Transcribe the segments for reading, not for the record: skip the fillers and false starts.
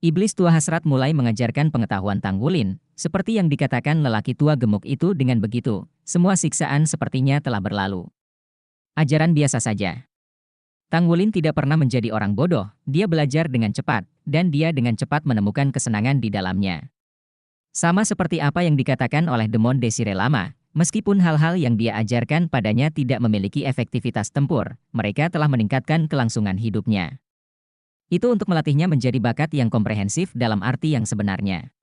Iblis tua hasrat mulai mengajarkan pengetahuan Tanggulin, seperti yang dikatakan lelaki tua gemuk itu. Dengan begitu, semua siksaan sepertinya telah berlalu. Ajaran biasa saja. Tanggulin tidak pernah menjadi orang bodoh, dia belajar dengan cepat, dan dia dengan cepat menemukan kesenangan di dalamnya. Sama seperti apa yang dikatakan oleh Demon Desire Lama, meskipun hal-hal yang dia ajarkan padanya tidak memiliki efektivitas tempur, mereka telah meningkatkan kelangsungan hidupnya. Itu untuk melatihnya menjadi bakat yang komprehensif dalam arti yang sebenarnya.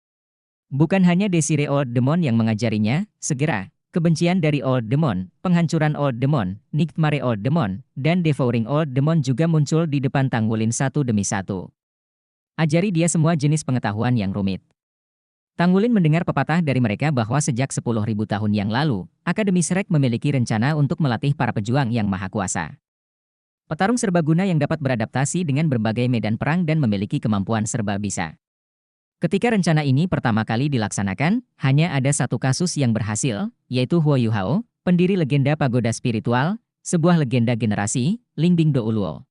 Bukan hanya Desire Old Demon yang mengajarinya, segera, kebencian dari Old Demon, penghancuran Old Demon, Nightmare Old Demon, dan Devouring Old Demon juga muncul di depan Tanggulin satu demi satu. Ajari dia semua jenis pengetahuan yang rumit. Tanggulin mendengar pepatah dari mereka bahwa sejak 10.000 tahun yang lalu, Akademi Shrek memiliki rencana untuk melatih para pejuang yang maha kuasa. Petarung serbaguna yang dapat beradaptasi dengan berbagai medan perang dan memiliki kemampuan serba bisa. Ketika rencana ini pertama kali dilaksanakan, hanya ada satu kasus yang berhasil, yaitu Huo Yuhao, pendiri legenda pagoda spiritual, sebuah legenda generasi, Lingbing Douluo.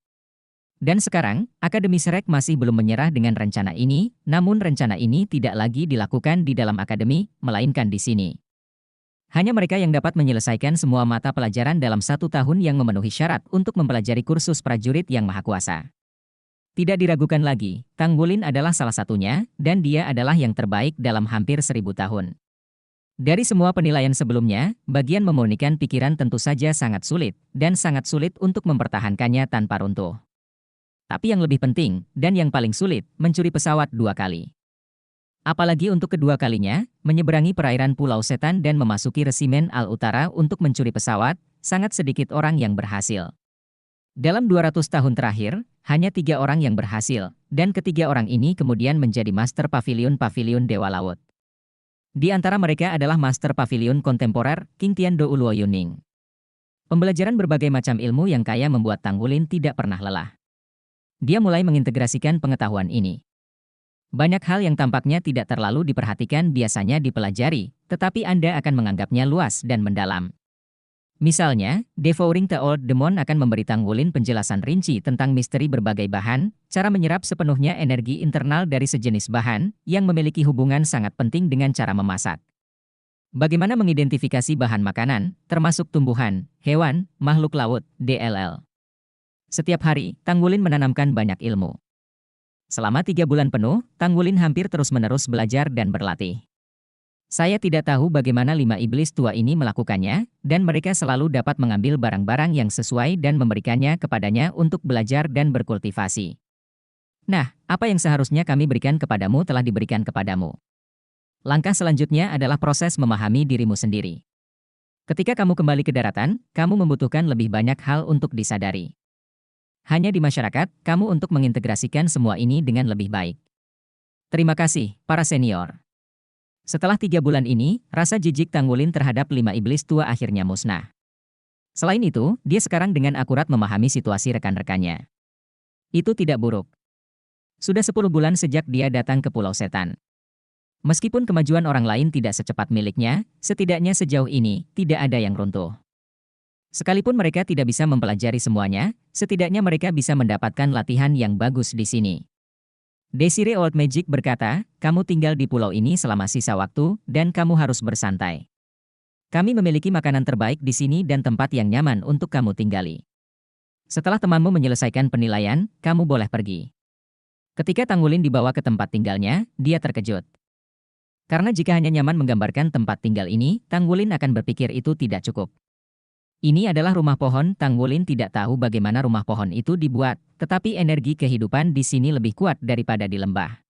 Dan sekarang, Akademi Shrek masih belum menyerah dengan rencana ini, namun rencana ini tidak lagi dilakukan di dalam akademi, melainkan di sini. Hanya mereka yang dapat menyelesaikan semua mata pelajaran dalam 1 tahun yang memenuhi syarat untuk mempelajari kursus prajurit yang maha kuasa. Tidak diragukan lagi, Tanggulin adalah salah satunya, dan dia adalah yang terbaik dalam hampir 1000 tahun. Dari semua penilaian sebelumnya, bagian memurnikan pikiran tentu saja sangat sulit, dan sangat sulit untuk mempertahankannya tanpa runtuh. Tapi yang lebih penting, dan yang paling sulit, mencuri pesawat 2 kali. Apalagi untuk kedua kalinya, menyeberangi perairan Pulau Setan dan memasuki Resimen Al-Utara untuk mencuri pesawat, sangat sedikit orang yang berhasil. Dalam 200 tahun terakhir, hanya 3 orang yang berhasil, dan ketiga orang ini kemudian menjadi Master Pavilion Dewa Laut. Di antara mereka adalah Master Pavilion kontemporer, King Tian Douluo Yuning. Pembelajaran berbagai macam ilmu yang kaya membuat Tanggulin tidak pernah lelah. Dia mulai mengintegrasikan pengetahuan ini. Banyak hal yang tampaknya tidak terlalu diperhatikan biasanya dipelajari, tetapi Anda akan menganggapnya luas dan mendalam. Misalnya, Devouring the Old Demon akan memberi Tanggulin penjelasan rinci tentang misteri berbagai bahan, cara menyerap sepenuhnya energi internal dari sejenis bahan, yang memiliki hubungan sangat penting dengan cara memasak. Bagaimana mengidentifikasi bahan makanan, termasuk tumbuhan, hewan, makhluk laut, dll. Setiap hari, Tanggulin menanamkan banyak ilmu. Selama 3 bulan penuh, Tanggulin hampir terus-menerus belajar dan berlatih. Saya tidak tahu bagaimana 5 iblis tua ini melakukannya, dan mereka selalu dapat mengambil barang-barang yang sesuai dan memberikannya kepadanya untuk belajar dan berkultivasi. Nah, apa yang seharusnya kami berikan kepadamu telah diberikan kepadamu. Langkah selanjutnya adalah proses memahami dirimu sendiri. Ketika kamu kembali ke daratan, kamu membutuhkan lebih banyak hal untuk disadari. Hanya di masyarakat, kamu untuk mengintegrasikan semua ini dengan lebih baik. Terima kasih, para senior. Setelah 3 bulan ini, rasa jijik Tanggulin terhadap 5 iblis tua akhirnya musnah. Selain itu, dia sekarang dengan akurat memahami situasi rekan-rekannya. Itu tidak buruk. Sudah 10 bulan sejak dia datang ke Pulau Setan. Meskipun kemajuan orang lain tidak secepat miliknya, setidaknya sejauh ini, tidak ada yang runtuh. Sekalipun mereka tidak bisa mempelajari semuanya, setidaknya mereka bisa mendapatkan latihan yang bagus di sini. Desire Old Magic berkata, kamu tinggal di pulau ini selama sisa waktu, dan kamu harus bersantai. Kami memiliki makanan terbaik di sini dan tempat yang nyaman untuk kamu tinggali. Setelah temanmu menyelesaikan penilaian, kamu boleh pergi. Ketika Tanggulin dibawa ke tempat tinggalnya, dia terkejut. Karena jika hanya nyaman menggambarkan tempat tinggal ini, Tanggulin akan berpikir itu tidak cukup. Ini adalah rumah pohon. Tanggulin tidak tahu bagaimana rumah pohon itu dibuat, tetapi energi kehidupan di sini lebih kuat daripada di lembah.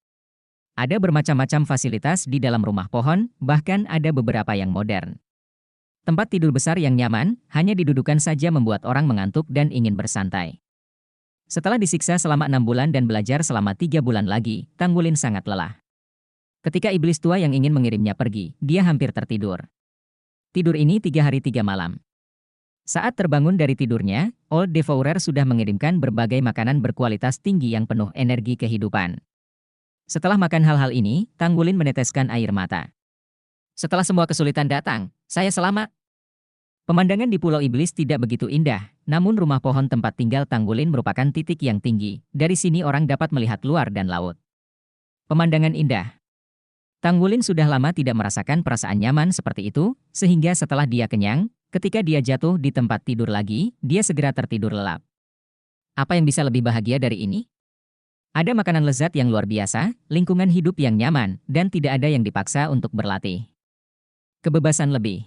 Ada bermacam-macam fasilitas di dalam rumah pohon, bahkan ada beberapa yang modern. Tempat tidur besar yang nyaman, hanya didudukan saja membuat orang mengantuk dan ingin bersantai. Setelah disiksa selama 6 bulan dan belajar selama 3 bulan lagi, Tanggulin sangat lelah. Ketika iblis tua yang ingin mengirimnya pergi, dia hampir tertidur. Tidur ini 3 hari 3 malam. Saat terbangun dari tidurnya, Old Devourer sudah mengirimkan berbagai makanan berkualitas tinggi yang penuh energi kehidupan. Setelah makan hal-hal ini, Tanggulin meneteskan air mata. Setelah semua kesulitan datang, saya selamat. Pemandangan di Pulau Iblis tidak begitu indah, namun rumah pohon tempat tinggal Tanggulin merupakan titik yang tinggi. Dari sini orang dapat melihat luar dan laut. Pemandangan indah. Tanggulin sudah lama tidak merasakan perasaan nyaman seperti itu, sehingga setelah dia kenyang, ketika dia jatuh di tempat tidur lagi, dia segera tertidur lelap. Apa yang bisa lebih bahagia dari ini? Ada makanan lezat yang luar biasa, lingkungan hidup yang nyaman, dan tidak ada yang dipaksa untuk berlatih. Kebebasan lebih.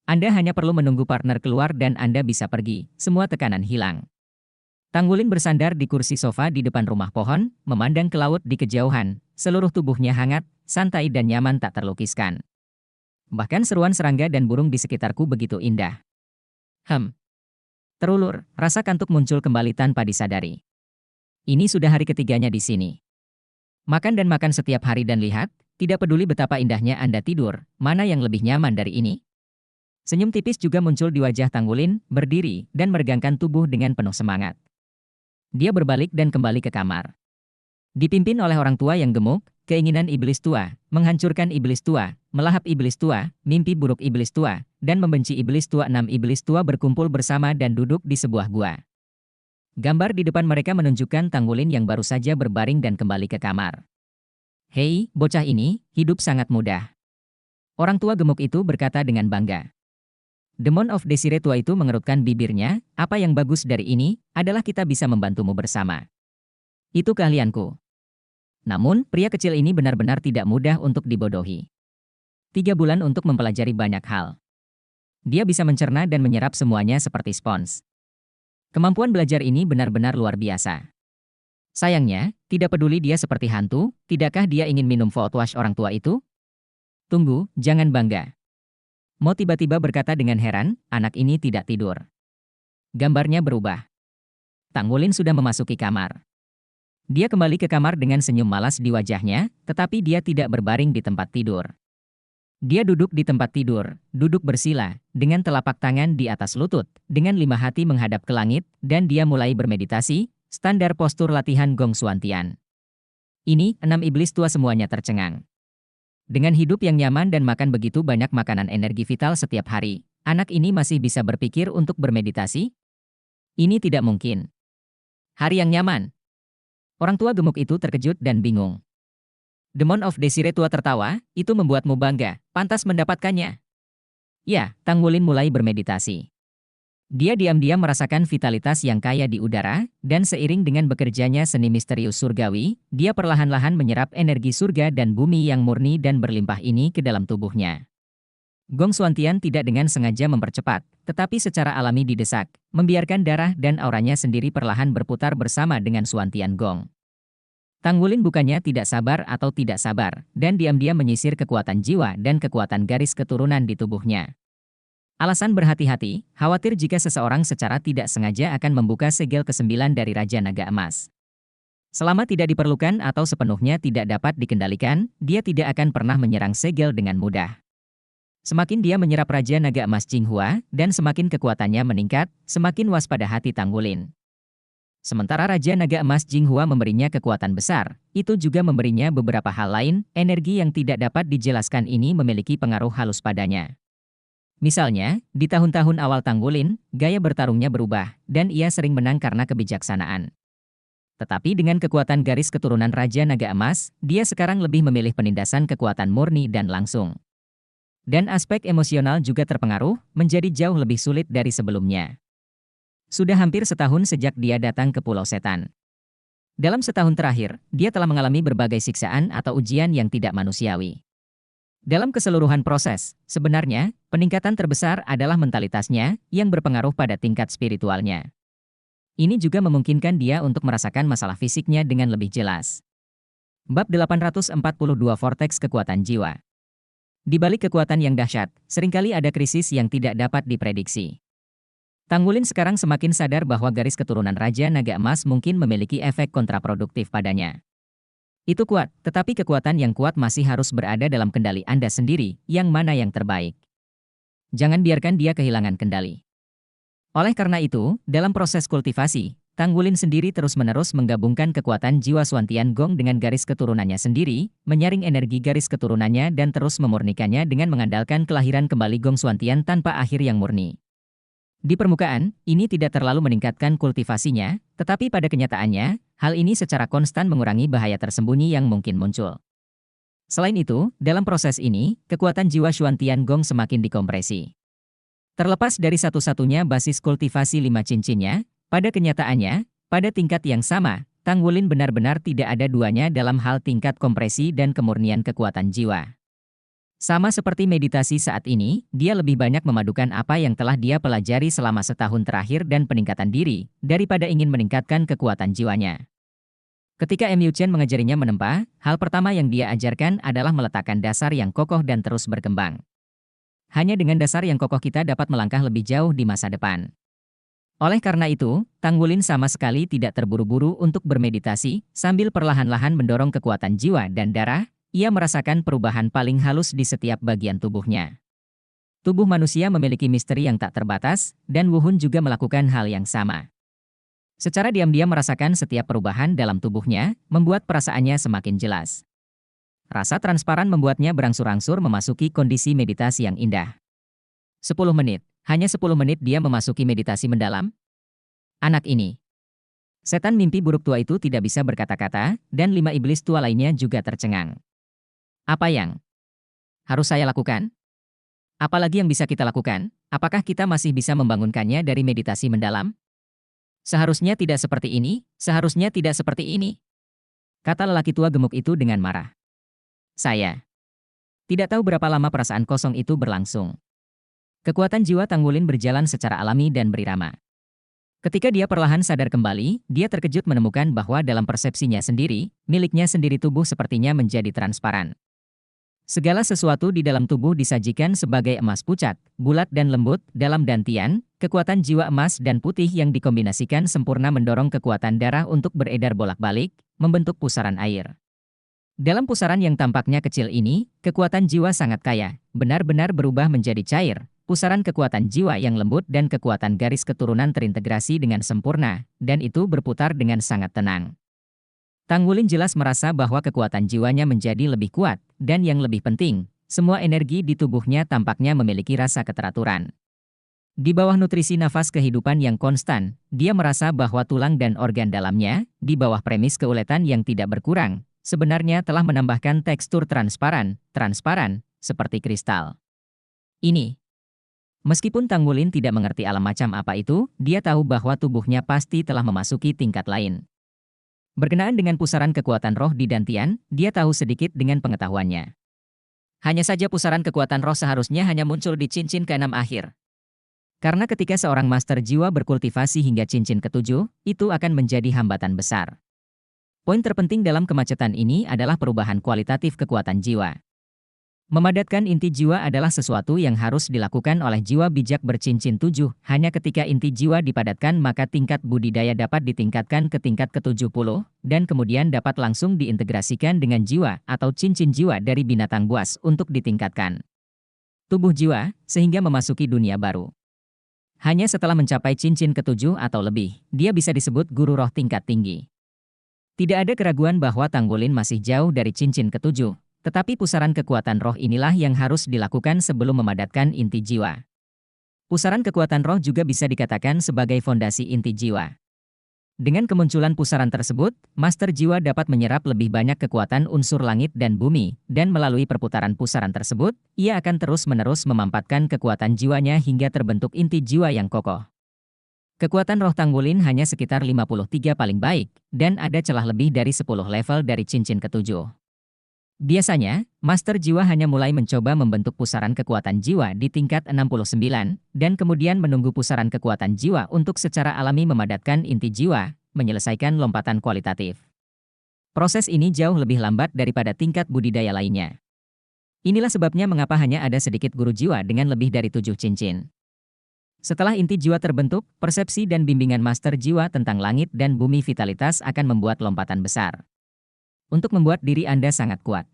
Anda hanya perlu menunggu partner keluar dan Anda bisa pergi, semua tekanan hilang. Tanggulin bersandar di kursi sofa di depan rumah pohon, memandang ke laut di kejauhan, seluruh tubuhnya hangat, santai dan nyaman tak terlukiskan. Bahkan seruan serangga dan burung di sekitarku begitu indah. Terulur, rasa kantuk muncul kembali tanpa disadari. Ini sudah hari ketiganya di sini. Makan dan makan setiap hari dan lihat, tidak peduli betapa indahnya Anda tidur, mana yang lebih nyaman dari ini? Senyum tipis juga muncul di wajah Tanggulin, berdiri, dan meregangkan tubuh dengan penuh semangat. Dia berbalik dan kembali ke kamar. Dipimpin oleh orang tua yang gemuk, keinginan iblis tua, menghancurkan iblis tua, melahap iblis tua, mimpi buruk iblis tua, dan membenci iblis tua. 6 iblis tua berkumpul bersama dan duduk di sebuah gua. Gambar di depan mereka menunjukkan Tanggulin yang baru saja berbaring dan kembali ke kamar. Hei, bocah ini, hidup sangat mudah. Orang tua gemuk itu berkata dengan bangga. Demon of Desire tua itu mengerutkan bibirnya, apa yang bagus dari ini, adalah kita bisa membantumu bersama. Itu keahlianku. Namun, pria kecil ini benar-benar tidak mudah untuk dibodohi. 3 bulan untuk mempelajari banyak hal. Dia bisa mencerna dan menyerap semuanya seperti spons. Kemampuan belajar ini benar-benar luar biasa. Sayangnya, tidak peduli dia seperti hantu, tidakkah dia ingin minum Vote-wash orang tua itu? Tunggu, jangan bangga. Mo tiba-tiba berkata dengan heran, anak ini tidak tidur. Gambarnya berubah. Tanggulin sudah memasuki kamar. Dia kembali ke kamar dengan senyum malas di wajahnya, tetapi dia tidak berbaring di tempat tidur. Dia duduk di tempat tidur, duduk bersila, dengan telapak tangan di atas lutut, dengan 5 hati menghadap ke langit, dan dia mulai bermeditasi, standar postur latihan Gong Xuantian. Ini, 6 iblis tua semuanya tercengang. Dengan hidup yang nyaman dan makan begitu banyak makanan energi vital setiap hari, anak ini masih bisa berpikir untuk bermeditasi? Ini tidak mungkin. Hari yang nyaman. Orang tua gemuk itu terkejut dan bingung. Demon of Desire tua tertawa, itu membuatmu bangga, pantas mendapatkannya. Ya, Tanggulin mulai bermeditasi. Dia diam-diam merasakan vitalitas yang kaya di udara, dan seiring dengan bekerjanya seni misterius surgawi, dia perlahan-lahan menyerap energi surga dan bumi yang murni dan berlimpah ini ke dalam tubuhnya. Gong Xuantian tidak dengan sengaja mempercepat, tetapi secara alami didesak, membiarkan darah dan auranya sendiri perlahan berputar bersama dengan Xuantian Gong. Tanggulin bukannya tidak sabar atau tidak sabar, dan diam-diam menyisir kekuatan jiwa dan kekuatan garis keturunan di tubuhnya. Alasan berhati-hati, khawatir jika seseorang secara tidak sengaja akan membuka segel ke-9 dari Raja Naga Emas. Selama tidak diperlukan atau sepenuhnya tidak dapat dikendalikan, dia tidak akan pernah menyerang segel dengan mudah. Semakin dia menyerap Raja Naga Emas Jinghua, dan semakin kekuatannya meningkat, semakin waspada hati Tanggulin. Sementara Raja Naga Emas Jinghua memberinya kekuatan besar, itu juga memberinya beberapa hal lain, energi yang tidak dapat dijelaskan ini memiliki pengaruh halus padanya. Misalnya, di tahun-tahun awal Tanggulin, gaya bertarungnya berubah, dan ia sering menang karena kebijaksanaan. Tetapi dengan kekuatan garis keturunan Raja Naga Emas, dia sekarang lebih memilih penindasan kekuatan murni dan langsung. Dan aspek emosional juga terpengaruh, menjadi jauh lebih sulit dari sebelumnya. Sudah hampir setahun sejak dia datang ke Pulau Setan. Dalam setahun terakhir, dia telah mengalami berbagai siksaan atau ujian yang tidak manusiawi. Dalam keseluruhan proses, sebenarnya, peningkatan terbesar adalah mentalitasnya, yang berpengaruh pada tingkat spiritualnya. Ini juga memungkinkan dia untuk merasakan masalah fisiknya dengan lebih jelas. Bab 842 Vortex Kekuatan Jiwa. Di balik kekuatan yang dahsyat, seringkali ada krisis yang tidak dapat diprediksi. Tanggulin sekarang semakin sadar bahwa garis keturunan Raja Naga Emas mungkin memiliki efek kontraproduktif padanya. Itu kuat, tetapi kekuatan yang kuat masih harus berada dalam kendali Anda sendiri, yang mana yang terbaik. Jangan biarkan dia kehilangan kendali. Oleh karena itu, dalam proses kultivasi, Tanggulin sendiri terus-menerus menggabungkan kekuatan jiwa Xuantian Gong dengan garis keturunannya sendiri, menyaring energi garis keturunannya dan terus memurnikannya dengan mengandalkan kelahiran kembali Gong Xuantian tanpa akhir yang murni. Di permukaan, ini tidak terlalu meningkatkan kultivasinya, tetapi pada kenyataannya, hal ini secara konstan mengurangi bahaya tersembunyi yang mungkin muncul. Selain itu, dalam proses ini, kekuatan jiwa Xuan Tiangong semakin dikompresi. Terlepas dari satu-satunya basis kultivasi 5 cincinnya, pada kenyataannya, pada tingkat yang sama, Tang Wulin benar-benar tidak ada duanya dalam hal tingkat kompresi dan kemurnian kekuatan jiwa. Sama seperti meditasi saat ini, dia lebih banyak memadukan apa yang telah dia pelajari selama setahun terakhir dan peningkatan diri, daripada ingin meningkatkan kekuatan jiwanya. Ketika Mu Chen mengajarinya menempa, hal pertama yang dia ajarkan adalah meletakkan dasar yang kokoh dan terus berkembang. Hanya dengan dasar yang kokoh kita dapat melangkah lebih jauh di masa depan. Oleh karena itu, Tang Wulin sama sekali tidak terburu-buru untuk bermeditasi, sambil perlahan-lahan mendorong kekuatan jiwa dan darah. Ia merasakan perubahan paling halus di setiap bagian tubuhnya. Tubuh manusia memiliki misteri yang tak terbatas, dan Wu Hun juga melakukan hal yang sama. Secara diam-diam merasakan setiap perubahan dalam tubuhnya, membuat perasaannya semakin jelas. Rasa transparan membuatnya berangsur-angsur memasuki kondisi meditasi yang indah. 10 menit, hanya 10 menit dia memasuki meditasi mendalam? Anak ini. Setan mimpi buruk tua itu tidak bisa berkata-kata, dan 5 iblis tua lainnya juga tercengang. Apa yang harus saya lakukan? Apalagi yang bisa kita lakukan? Apakah kita masih bisa membangunkannya dari meditasi mendalam? Seharusnya tidak seperti ini, seharusnya tidak seperti ini. Kata lelaki tua gemuk itu dengan marah. Saya tidak tahu berapa lama perasaan kosong itu berlangsung. Kekuatan jiwa Tang Wulin berjalan secara alami dan berirama. Ketika dia perlahan sadar kembali, dia terkejut menemukan bahwa dalam persepsinya sendiri, miliknya sendiri tubuh sepertinya menjadi transparan. Segala sesuatu di dalam tubuh disajikan sebagai emas pucat, bulat dan lembut, dalam dantian, kekuatan jiwa emas dan putih yang dikombinasikan sempurna mendorong kekuatan darah untuk beredar bolak-balik, membentuk pusaran air. Dalam pusaran yang tampaknya kecil ini, kekuatan jiwa sangat kaya, benar-benar berubah menjadi cair. Pusaran kekuatan jiwa yang lembut dan kekuatan garis keturunan terintegrasi dengan sempurna, dan itu berputar dengan sangat tenang. Tang Wulin jelas merasa bahwa kekuatan jiwanya menjadi lebih kuat, dan yang lebih penting, semua energi di tubuhnya tampaknya memiliki rasa keteraturan. Di bawah nutrisi nafas kehidupan yang konstan, dia merasa bahwa tulang dan organ dalamnya, di bawah premis keuletan yang tidak berkurang, sebenarnya telah menambahkan tekstur transparan, seperti kristal. Ini. Meskipun Tang Wulin tidak mengerti alam macam apa itu, dia tahu bahwa tubuhnya pasti telah memasuki tingkat lain. Berkenaan dengan pusaran kekuatan roh di dantian, dia tahu sedikit dengan pengetahuannya. Hanya saja pusaran kekuatan roh seharusnya hanya muncul di cincin ke-6 akhir. Karena ketika seorang master jiwa berkultivasi hingga cincin ke-7, itu akan menjadi hambatan besar. Poin terpenting dalam kemacetan ini adalah perubahan kualitatif kekuatan jiwa. Memadatkan inti jiwa adalah sesuatu yang harus dilakukan oleh jiwa bijak bercincin 7. Hanya ketika inti jiwa dipadatkan maka tingkat budidaya dapat ditingkatkan ke tingkat ke-70, dan kemudian dapat langsung diintegrasikan dengan jiwa atau cincin jiwa dari binatang buas untuk ditingkatkan tubuh jiwa, sehingga memasuki dunia baru. Hanya setelah mencapai cincin ke-7 atau lebih, dia bisa disebut guru roh tingkat tinggi. Tidak ada keraguan bahwa Tang Wulin masih jauh dari cincin ke-7. Tetapi pusaran kekuatan roh inilah yang harus dilakukan sebelum memadatkan inti jiwa. Pusaran kekuatan roh juga bisa dikatakan sebagai fondasi inti jiwa. Dengan kemunculan pusaran tersebut, master jiwa dapat menyerap lebih banyak kekuatan unsur langit dan bumi, dan melalui perputaran pusaran tersebut, ia akan terus-menerus memampatkan kekuatan jiwanya hingga terbentuk inti jiwa yang kokoh. Kekuatan roh Tang Wulin hanya sekitar 53 paling baik, dan ada celah lebih dari 10 level dari cincin ke-7. Biasanya, master jiwa hanya mulai mencoba membentuk pusaran kekuatan jiwa di tingkat 69, dan kemudian menunggu pusaran kekuatan jiwa untuk secara alami memadatkan inti jiwa, menyelesaikan lompatan kualitatif. Proses ini jauh lebih lambat daripada tingkat budidaya lainnya. Inilah sebabnya mengapa hanya ada sedikit guru jiwa dengan lebih dari 7 cincin. Setelah inti jiwa terbentuk, persepsi dan bimbingan master jiwa tentang langit dan bumi vitalitas akan membuat lompatan besar. Untuk membuat diri Anda sangat kuat.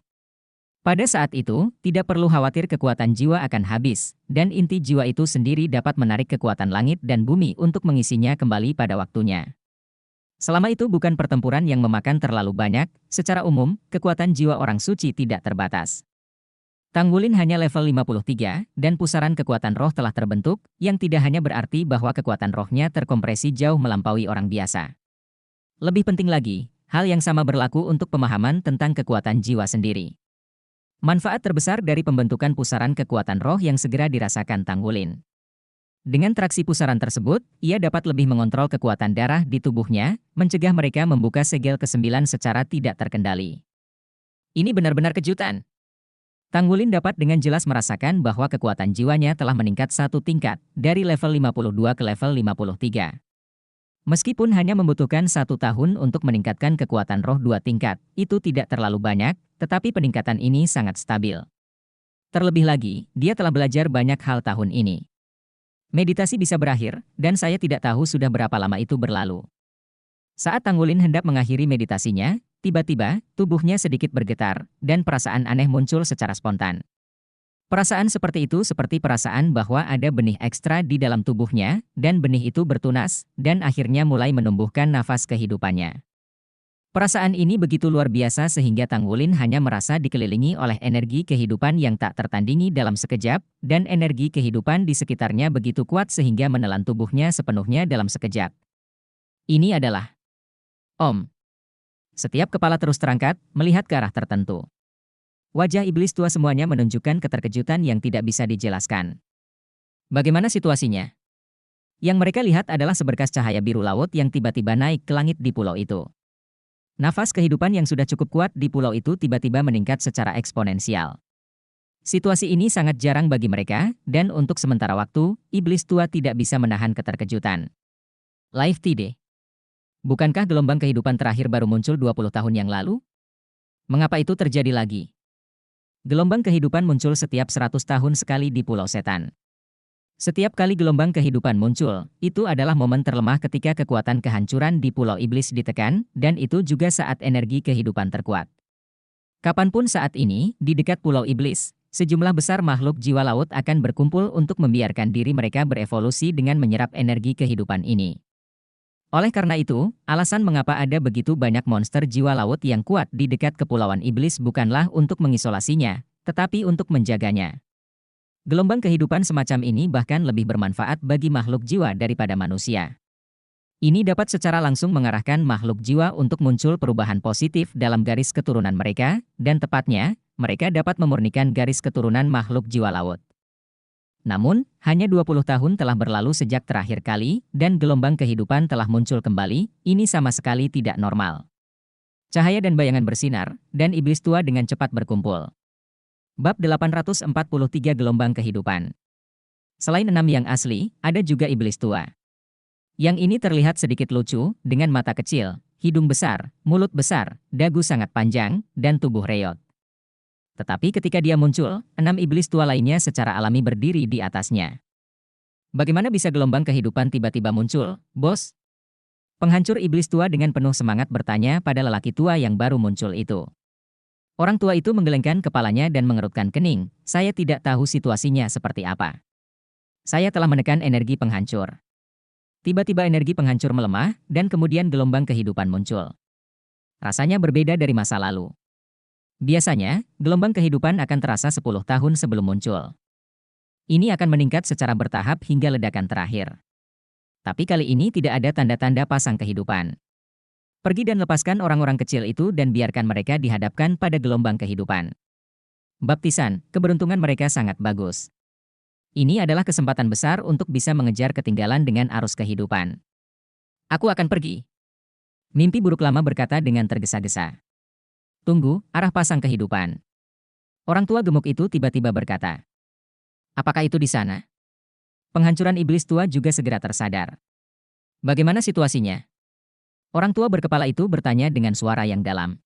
Pada saat itu, tidak perlu khawatir kekuatan jiwa akan habis, dan inti jiwa itu sendiri dapat menarik kekuatan langit dan bumi untuk mengisinya kembali pada waktunya. Selama itu bukan pertempuran yang memakan terlalu banyak, secara umum, kekuatan jiwa orang suci tidak terbatas. Tang Wulin hanya level 53, dan pusaran kekuatan roh telah terbentuk, yang tidak hanya berarti bahwa kekuatan rohnya terkompresi jauh melampaui orang biasa. Lebih penting lagi, hal yang sama berlaku untuk pemahaman tentang kekuatan jiwa sendiri. Manfaat terbesar dari pembentukan pusaran kekuatan roh yang segera dirasakan Tang Wulin. Dengan traksi pusaran tersebut, ia dapat lebih mengontrol kekuatan darah di tubuhnya, mencegah mereka membuka segel ke-9 secara tidak terkendali. Ini benar-benar kejutan. Tang Wulin dapat dengan jelas merasakan bahwa kekuatan jiwanya telah meningkat satu tingkat, dari level 52 ke level 53. Meskipun hanya membutuhkan 1 tahun untuk meningkatkan kekuatan roh 2 tingkat, itu tidak terlalu banyak, tetapi peningkatan ini sangat stabil. Terlebih lagi, dia telah belajar banyak hal tahun ini. Meditasi bisa berakhir, dan saya tidak tahu sudah berapa lama itu berlalu. Saat Tang Wulin hendak mengakhiri meditasinya, tiba-tiba, tubuhnya sedikit bergetar, dan perasaan aneh muncul secara spontan. Perasaan seperti itu seperti perasaan bahwa ada benih ekstra di dalam tubuhnya, dan benih itu bertunas, dan akhirnya mulai menumbuhkan nafas kehidupannya. Perasaan ini begitu luar biasa sehingga Tang Wulin hanya merasa dikelilingi oleh energi kehidupan yang tak tertandingi dalam sekejap, dan energi kehidupan di sekitarnya begitu kuat sehingga menelan tubuhnya sepenuhnya dalam sekejap. Ini adalah Om. Setiap kepala terus terangkat, melihat ke arah tertentu. Wajah iblis tua semuanya menunjukkan keterkejutan yang tidak bisa dijelaskan. Bagaimana situasinya? Yang mereka lihat adalah seberkas cahaya biru laut yang tiba-tiba naik ke langit di pulau itu. Nafas kehidupan yang sudah cukup kuat di pulau itu tiba-tiba meningkat secara eksponensial. Situasi ini sangat jarang bagi mereka, dan untuk sementara waktu, iblis tua tidak bisa menahan keterkejutan. Live TD. Bukankah gelombang kehidupan terakhir baru muncul 20 tahun yang lalu? Mengapa itu terjadi lagi? Gelombang kehidupan muncul setiap 100 tahun sekali di Pulau Setan. Setiap kali gelombang kehidupan muncul, itu adalah momen terlemah ketika kekuatan kehancuran di Pulau Iblis ditekan, dan itu juga saat energi kehidupan terkuat. Kapanpun saat ini, di dekat Pulau Iblis, sejumlah besar makhluk jiwa laut akan berkumpul untuk membiarkan diri mereka berevolusi dengan menyerap energi kehidupan ini. Oleh karena itu, alasan mengapa ada begitu banyak monster jiwa laut yang kuat di dekat Kepulauan Iblis bukanlah untuk mengisolasinya, tetapi untuk menjaganya. Gelombang kehidupan semacam ini bahkan lebih bermanfaat bagi makhluk jiwa daripada manusia. Ini dapat secara langsung mengarahkan makhluk jiwa untuk muncul perubahan positif dalam garis keturunan mereka, dan tepatnya, mereka dapat memurnikan garis keturunan makhluk jiwa laut. Namun, hanya 20 tahun telah berlalu sejak terakhir kali, dan gelombang kehidupan telah muncul kembali, ini sama sekali tidak normal. Cahaya dan bayangan bersinar, dan iblis tua dengan cepat berkumpul. Bab 843 Gelombang Kehidupan. Selain 6 yang asli, ada juga iblis tua. Yang ini terlihat sedikit lucu, dengan mata kecil, hidung besar, mulut besar, dagu sangat panjang, dan tubuh reyot. Tetapi ketika dia muncul, 6 iblis tua lainnya secara alami berdiri di atasnya. Bagaimana bisa gelombang kehidupan tiba-tiba muncul, bos? Penghancur iblis tua dengan penuh semangat bertanya pada lelaki tua yang baru muncul itu. Orang tua itu menggelengkan kepalanya dan mengerutkan kening, saya tidak tahu situasinya seperti apa. Saya telah menekan energi penghancur. Tiba-tiba energi penghancur melemah, dan kemudian gelombang kehidupan muncul. Rasanya berbeda dari masa lalu. Biasanya, gelombang kehidupan akan terasa 10 tahun sebelum muncul. Ini akan meningkat secara bertahap hingga ledakan terakhir. Tapi kali ini tidak ada tanda-tanda pasang kehidupan. Pergi dan lepaskan orang-orang kecil itu dan biarkan mereka dihadapkan pada gelombang kehidupan. Baptisan, keberuntungan mereka sangat bagus. Ini adalah kesempatan besar untuk bisa mengejar ketinggalan dengan arus kehidupan. Aku akan pergi. Mimpi buruk lama berkata dengan tergesa-gesa. Tunggu, arah pasang kehidupan. Orang tua gemuk itu tiba-tiba berkata. Apakah itu di sana? Penghancuran iblis tua juga segera tersadar. Bagaimana situasinya? Orang tua berkepala itu bertanya dengan suara yang dalam.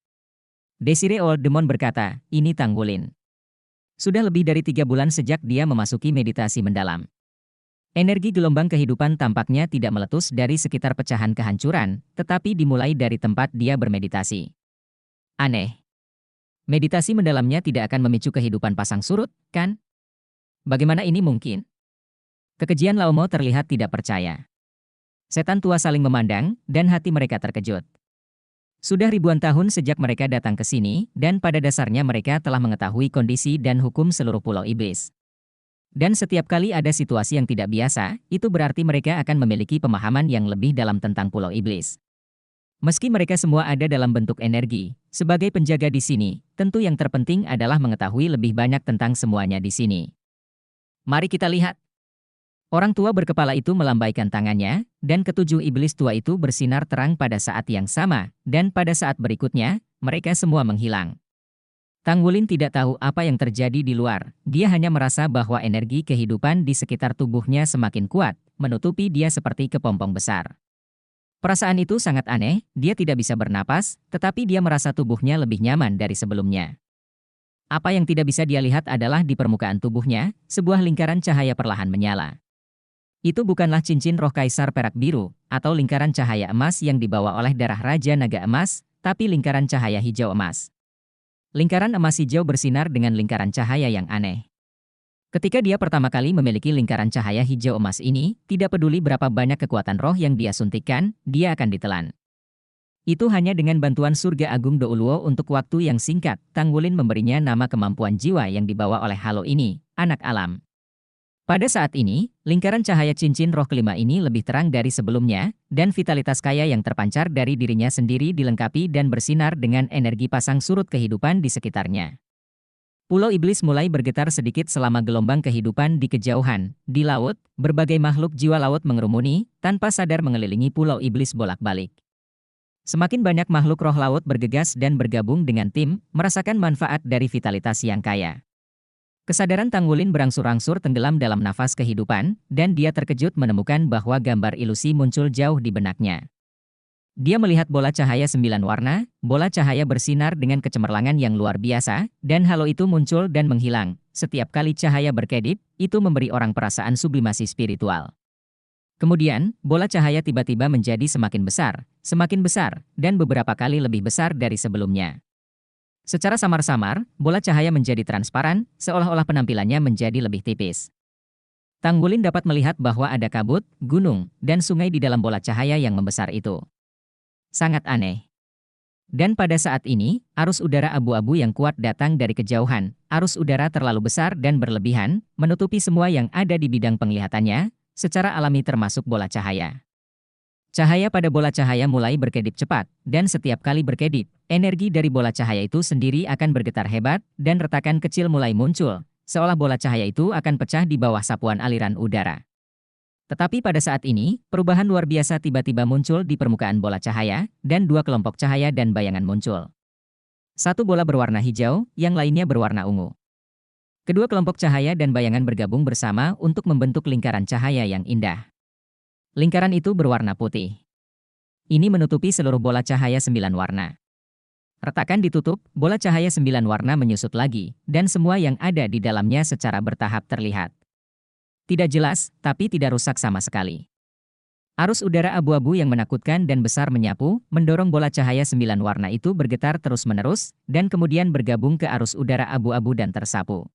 Desire Old Demon berkata, ini Tang Wulin. Sudah lebih dari 3 bulan sejak dia memasuki meditasi mendalam. Energi gelombang kehidupan tampaknya tidak meletus dari sekitar pecahan kehancuran, tetapi dimulai dari tempat dia bermeditasi. Aneh. Meditasi mendalamnya tidak akan memicu kehidupan pasang surut, kan? Bagaimana ini mungkin? Kekejian Lao Mo terlihat tidak percaya. Setan tua saling memandang, dan hati mereka terkejut. Sudah ribuan tahun sejak mereka datang ke sini, dan pada dasarnya mereka telah mengetahui kondisi dan hukum seluruh Pulau Iblis. Dan setiap kali ada situasi yang tidak biasa, itu berarti mereka akan memiliki pemahaman yang lebih dalam tentang Pulau Iblis. Meski mereka semua ada dalam bentuk energi, sebagai penjaga di sini, tentu yang terpenting adalah mengetahui lebih banyak tentang semuanya di sini. Mari kita lihat. Orang tua berkepala itu melambaikan tangannya, dan ketujuh iblis tua itu bersinar terang pada saat yang sama, dan pada saat berikutnya, mereka semua menghilang. Tang Wulin tidak tahu apa yang terjadi di luar, dia hanya merasa bahwa energi kehidupan di sekitar tubuhnya semakin kuat, menutupi dia seperti kepompong besar. Perasaan itu sangat aneh, dia tidak bisa bernapas, tetapi dia merasa tubuhnya lebih nyaman dari sebelumnya. Apa yang tidak bisa dia lihat adalah di permukaan tubuhnya, sebuah lingkaran cahaya perlahan menyala. Itu bukanlah cincin roh kaisar perak biru, atau lingkaran cahaya emas yang dibawa oleh darah Raja Naga Emas, tapi lingkaran cahaya hijau emas. Lingkaran emas hijau bersinar dengan lingkaran cahaya yang aneh. Ketika dia pertama kali memiliki lingkaran cahaya hijau emas ini, tidak peduli berapa banyak kekuatan roh yang dia suntikkan, dia akan ditelan. Itu hanya dengan bantuan surga agung Douluo untuk waktu yang singkat, Tang Wulin memberinya nama kemampuan jiwa yang dibawa oleh halo ini, anak alam. Pada saat ini, lingkaran cahaya cincin roh kelima ini lebih terang dari sebelumnya, dan vitalitas kaya yang terpancar dari dirinya sendiri dilengkapi dan bersinar dengan energi pasang surut kehidupan di sekitarnya. Pulau Iblis mulai bergetar sedikit selama gelombang kehidupan di kejauhan. Di laut, berbagai makhluk jiwa laut mengerumuni, tanpa sadar mengelilingi Pulau Iblis bolak-balik. Semakin banyak makhluk roh laut bergegas dan bergabung dengan tim, merasakan manfaat dari vitalitas yang kaya. Kesadaran Tang Wulin berangsur-angsur tenggelam dalam nafas kehidupan, dan dia terkejut menemukan bahwa gambar ilusi muncul jauh di benaknya. Dia melihat bola cahaya 9 warna, bola cahaya bersinar dengan kecemerlangan yang luar biasa, dan halo itu muncul dan menghilang. Setiap kali cahaya berkedip, itu memberi orang perasaan sublimasi spiritual. Kemudian, bola cahaya tiba-tiba menjadi semakin besar, dan beberapa kali lebih besar dari sebelumnya. Secara samar-samar, bola cahaya menjadi transparan, seolah-olah penampilannya menjadi lebih tipis. Tang Wulin dapat melihat bahwa ada kabut, gunung, dan sungai di dalam bola cahaya yang membesar itu. Sangat aneh. Dan pada saat ini, arus udara abu-abu yang kuat datang dari kejauhan. Arus udara terlalu besar dan berlebihan, menutupi semua yang ada di bidang penglihatannya, secara alami termasuk bola cahaya. Cahaya pada bola cahaya mulai berkedip cepat, dan setiap kali berkedip, energi dari bola cahaya itu sendiri akan bergetar hebat, dan retakan kecil mulai muncul, seolah bola cahaya itu akan pecah di bawah sapuan aliran udara. Tetapi pada saat ini, perubahan luar biasa tiba-tiba muncul di permukaan bola cahaya, dan dua kelompok cahaya dan bayangan muncul. Satu bola berwarna hijau, yang lainnya berwarna ungu. Kedua kelompok cahaya dan bayangan bergabung bersama untuk membentuk lingkaran cahaya yang indah. Lingkaran itu berwarna putih. Ini menutupi seluruh bola cahaya 9 warna. Retakan ditutup, bola cahaya 9 warna menyusut lagi, dan semua yang ada di dalamnya secara bertahap terlihat. Tidak jelas, tapi tidak rusak sama sekali. Arus udara abu-abu yang menakutkan dan besar menyapu, mendorong bola cahaya 9 warna itu bergetar terus-menerus, dan kemudian bergabung ke arus udara abu-abu dan tersapu.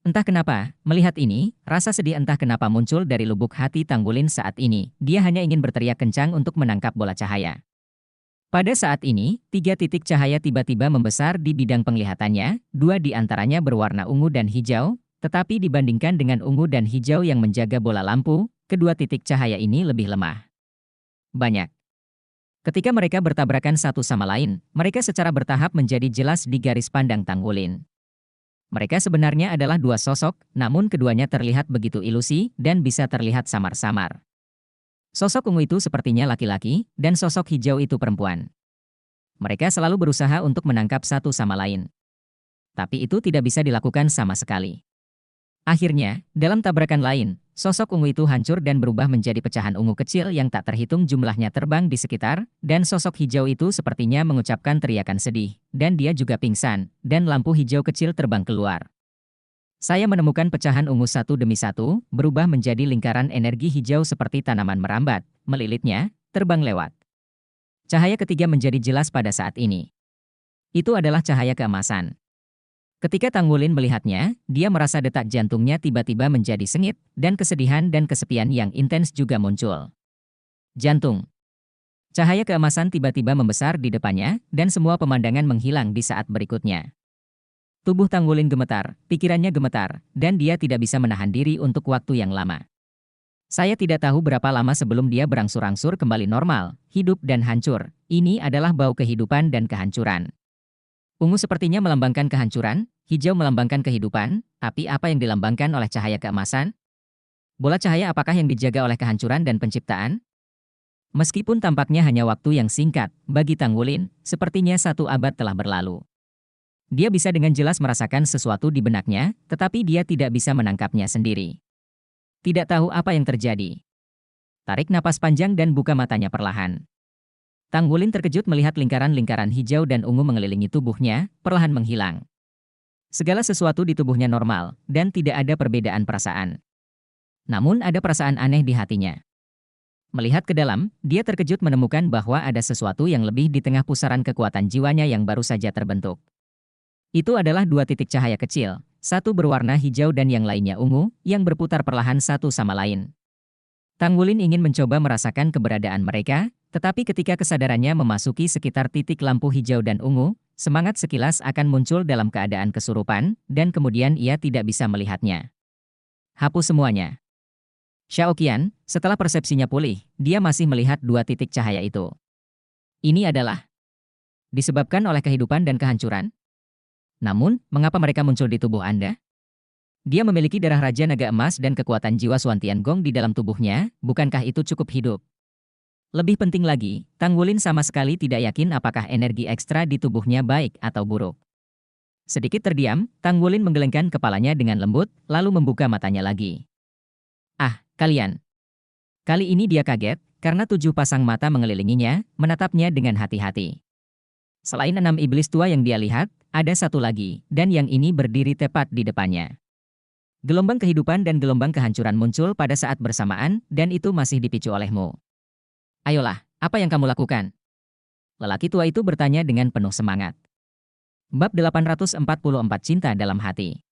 Entah kenapa, melihat ini, rasa sedih entah kenapa muncul dari lubuk hati Tang Wulin saat ini. Dia hanya ingin berteriak kencang untuk menangkap bola cahaya. Pada saat ini, 3 titik cahaya tiba-tiba membesar di bidang penglihatannya, 2 di antaranya berwarna ungu dan hijau, tetapi dibandingkan dengan ungu dan hijau yang menjaga bola lampu, kedua titik cahaya ini lebih lemah. Banyak. Ketika mereka bertabrakan satu sama lain, mereka secara bertahap menjadi jelas di garis pandang Tang Wulin. Mereka sebenarnya adalah dua sosok, namun keduanya terlihat begitu ilusi dan bisa terlihat samar-samar. Sosok ungu itu sepertinya laki-laki, dan sosok hijau itu perempuan. Mereka selalu berusaha untuk menangkap satu sama lain. Tapi itu tidak bisa dilakukan sama sekali. Akhirnya, dalam tabrakan lain, sosok ungu itu hancur dan berubah menjadi pecahan ungu kecil yang tak terhitung jumlahnya terbang di sekitar, dan sosok hijau itu sepertinya mengucapkan teriakan sedih, dan dia juga pingsan, dan lampu hijau kecil terbang keluar. Saya menemukan pecahan ungu satu demi satu, berubah menjadi lingkaran energi hijau seperti tanaman merambat, melilitnya, terbang lewat. Cahaya ketiga menjadi jelas pada saat ini. Itu adalah cahaya keemasan. Ketika Tang Wulin melihatnya, dia merasa detak jantungnya tiba-tiba menjadi sengit, dan kesedihan dan kesepian yang intens juga muncul. Jantung. Cahaya keemasan tiba-tiba membesar di depannya, dan semua pemandangan menghilang di saat berikutnya. Tubuh Tang Wulin gemetar, pikirannya gemetar, dan dia tidak bisa menahan diri untuk waktu yang lama. Saya tidak tahu berapa lama sebelum dia berangsur-angsur kembali normal, hidup dan hancur. Ini adalah bau kehidupan dan kehancuran. Ungu sepertinya melambangkan kehancuran, hijau melambangkan kehidupan, tapi apa yang dilambangkan oleh cahaya keemasan? Bola cahaya apakah yang dijaga oleh kehancuran dan penciptaan? Meskipun tampaknya hanya waktu yang singkat, bagi Tang Wulin, sepertinya 1 abad telah berlalu. Dia bisa dengan jelas merasakan sesuatu di benaknya, tetapi dia tidak bisa menangkapnya sendiri. Tidak tahu apa yang terjadi. Tarik napas panjang dan buka matanya perlahan. Tang Wulin terkejut melihat lingkaran-lingkaran hijau dan ungu mengelilingi tubuhnya, perlahan menghilang. Segala sesuatu di tubuhnya normal, dan tidak ada perbedaan perasaan. Namun ada perasaan aneh di hatinya. Melihat ke dalam, dia terkejut menemukan bahwa ada sesuatu yang lebih di tengah pusaran kekuatan jiwanya yang baru saja terbentuk. Itu adalah 2 titik cahaya kecil. Satu berwarna hijau dan yang lainnya ungu, yang berputar perlahan satu sama lain. Tang Wulin ingin mencoba merasakan keberadaan mereka, tetapi ketika kesadarannya memasuki sekitar titik lampu hijau dan ungu, semangat sekilas akan muncul dalam keadaan kesurupan, dan kemudian ia tidak bisa melihatnya. Hapus semuanya. Xiao Qian, setelah persepsinya pulih, dia masih melihat 2 titik cahaya itu. Ini adalah disebabkan oleh kehidupan dan kehancuran. Namun, mengapa mereka muncul di tubuh Anda? Dia memiliki darah Raja Naga Emas dan kekuatan jiwa Xuan Tiangong di dalam tubuhnya, bukankah itu cukup hidup? Lebih penting lagi, Tang Wulin sama sekali tidak yakin apakah energi ekstra di tubuhnya baik atau buruk. Sedikit terdiam, Tang Wulin menggelengkan kepalanya dengan lembut, lalu membuka matanya lagi. Ah, kalian. Kali ini dia kaget, karena 7 pasang mata mengelilinginya, menatapnya dengan hati-hati. Selain 6 iblis tua yang dia lihat, ada satu lagi, dan yang ini berdiri tepat di depannya. Gelombang kehidupan dan gelombang kehancuran muncul pada saat bersamaan, dan itu masih dipicu olehmu. Ayolah, apa yang kamu lakukan? Lelaki tua itu bertanya dengan penuh semangat. Bab 844 Cinta dalam Hati.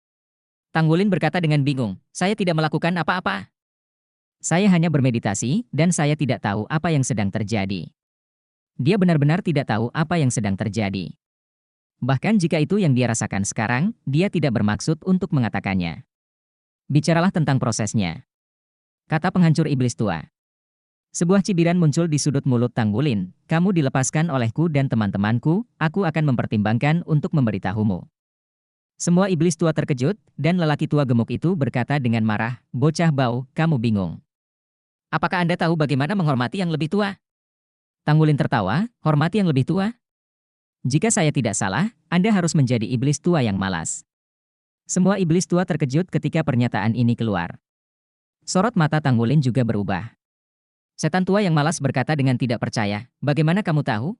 Tang Wulin berkata dengan bingung, saya tidak melakukan apa-apa. Saya hanya bermeditasi, dan saya tidak tahu apa yang sedang terjadi. Dia benar-benar tidak tahu apa yang sedang terjadi. Bahkan jika itu yang dia rasakan sekarang, dia tidak bermaksud untuk mengatakannya. Bicaralah tentang prosesnya, kata penghancur iblis tua. Sebuah cibiran muncul di sudut mulut Tang Wulin. Kamu dilepaskan olehku dan teman-temanku, aku akan mempertimbangkan untuk memberitahumu. Semua iblis tua terkejut, dan lelaki tua gemuk itu berkata dengan marah, bocah bau, kamu bingung. Apakah Anda tahu bagaimana menghormati yang lebih tua? Tang Wulin tertawa, hormati yang lebih tua? Jika saya tidak salah, Anda harus menjadi iblis tua yang malas. Semua iblis tua terkejut ketika pernyataan ini keluar. Sorot mata Tang Wulin juga berubah. Setan tua yang malas berkata dengan tidak percaya, bagaimana kamu tahu?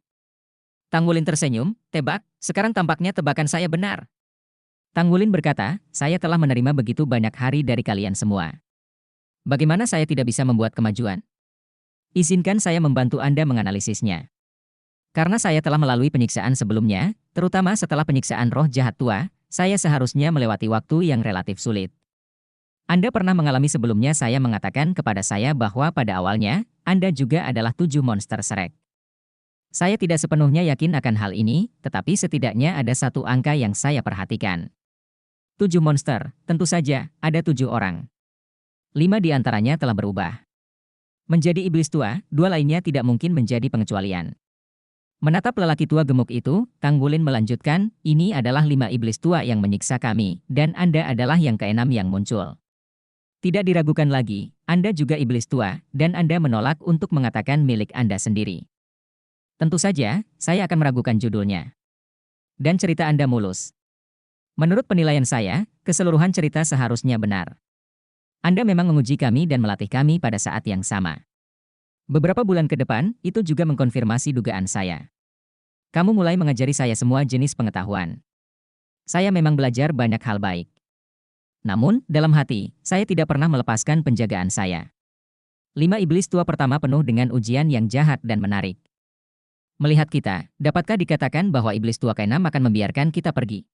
Tang Wulin tersenyum, tebak, sekarang tampaknya tebakan saya benar. Tang Wulin berkata, saya telah menerima begitu banyak hari dari kalian semua. Bagaimana saya tidak bisa membuat kemajuan? Izinkan saya membantu Anda menganalisisnya. Karena saya telah melalui penyiksaan sebelumnya, terutama setelah penyiksaan roh jahat tua, saya seharusnya melewati waktu yang relatif sulit. Anda pernah mengalami sebelumnya saya mengatakan kepada saya bahwa pada awalnya, Anda juga adalah 7 monster Shrek. Saya tidak sepenuhnya yakin akan hal ini, tetapi setidaknya ada satu angka yang saya perhatikan. 7 monster, tentu saja, ada 7 orang. 5 di antaranya telah berubah menjadi iblis tua, 2 lainnya tidak mungkin menjadi pengecualian. Menatap lelaki tua gemuk itu, Tang Wulin melanjutkan, ini adalah 5 iblis tua yang menyiksa kami, dan Anda adalah yang keenam yang muncul. Tidak diragukan lagi, Anda juga iblis tua, dan Anda menolak untuk mengatakan milik Anda sendiri. Tentu saja, saya akan meragukan judulnya. Dan cerita Anda mulus. Menurut penilaian saya, keseluruhan cerita seharusnya benar. Anda memang menguji kami dan melatih kami pada saat yang sama. Beberapa bulan ke depan, itu juga mengkonfirmasi dugaan saya. Kamu mulai mengajari saya semua jenis pengetahuan. Saya memang belajar banyak hal baik. Namun, dalam hati, saya tidak pernah melepaskan penjagaan saya. 5 iblis tua pertama penuh dengan ujian yang jahat dan menarik. Melihat kita, dapatkah dikatakan bahwa iblis tua keenam akan membiarkan kita pergi?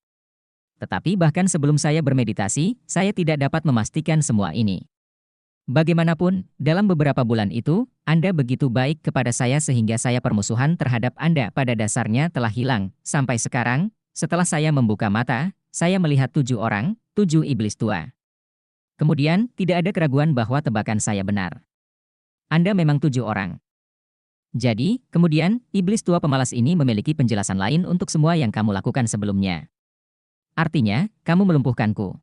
Tetapi bahkan sebelum saya bermeditasi, saya tidak dapat memastikan semua ini. Bagaimanapun, dalam beberapa bulan itu, Anda begitu baik kepada saya sehingga saya permusuhan terhadap Anda pada dasarnya telah hilang. Sampai sekarang, setelah saya membuka mata, saya melihat 7 orang, 7 iblis tua. Kemudian, tidak ada keraguan bahwa tebakan saya benar. Anda memang 7 orang. Jadi, kemudian, iblis tua pemalas ini memiliki penjelasan lain untuk semua yang kamu lakukan sebelumnya. Artinya, kamu melumpuhkanku.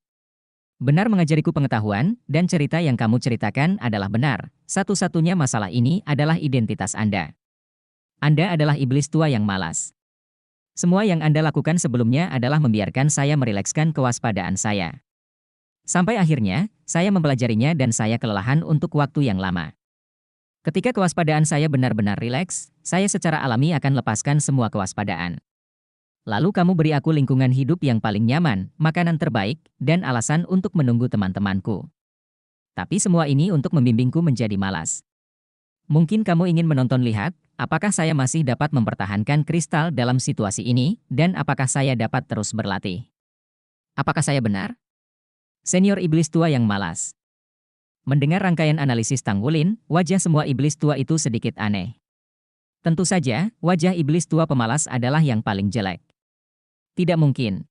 Benar mengajariku pengetahuan, dan cerita yang kamu ceritakan adalah benar. Satu-satunya masalah ini adalah identitas Anda. Anda adalah iblis tua yang malas. Semua yang Anda lakukan sebelumnya adalah membiarkan saya merilekskan kewaspadaan saya. Sampai akhirnya, saya mempelajarinya dan saya kelelahan untuk waktu yang lama. Ketika kewaspadaan saya benar-benar rileks, saya secara alami akan lepaskan semua kewaspadaan. Lalu kamu beri aku lingkungan hidup yang paling nyaman, makanan terbaik, dan alasan untuk menunggu teman-temanku. Tapi semua ini untuk membimbingku menjadi malas. Mungkin kamu ingin menonton lihat, apakah saya masih dapat mempertahankan kristal dalam situasi ini, dan apakah saya dapat terus berlatih. Apakah saya benar? Senior iblis tua yang malas. Mendengar rangkaian analisis Tanggulin, wajah semua iblis tua itu sedikit aneh. Tentu saja, wajah iblis tua pemalas adalah yang paling jelek. Tidak mungkin.